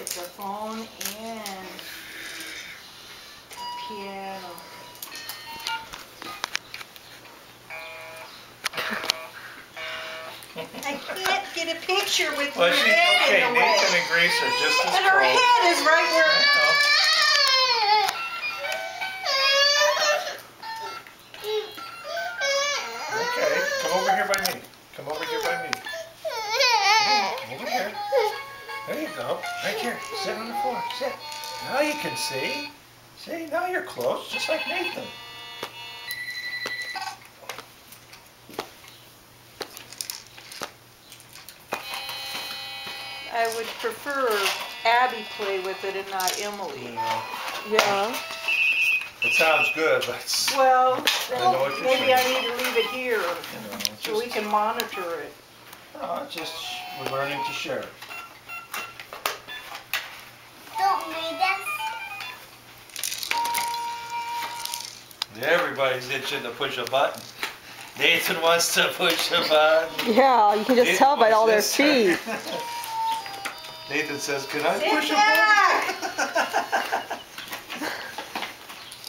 Get the phone and the piano. I can't get a picture with your head in the way. Nathan and Grace are just as close. And her head is right where... Okay, come over here by me. Come over here by me. Over here. There you go. Right here. Sit on the floor. Sit. Now you can see. See, now you're close, just like Nathan. I would prefer Abby play with it and not Emily. Yeah. It sounds good, but well, maybe I saying. need to leave it here so we can monitor it. No, it's just we're learning to share. Don't read this. Everybody's itching to push a button. Nathan wants to push a button. Yeah, you can just Nathan tell by all their this. feet. Nathan says, "Can I Sit push back. a button?"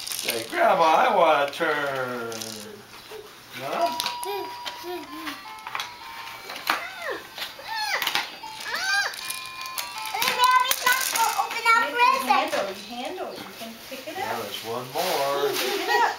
Say, "Grandma, I want to turn." No? Open our present. You handle it. You can pick it up. There's one more. Pick it up.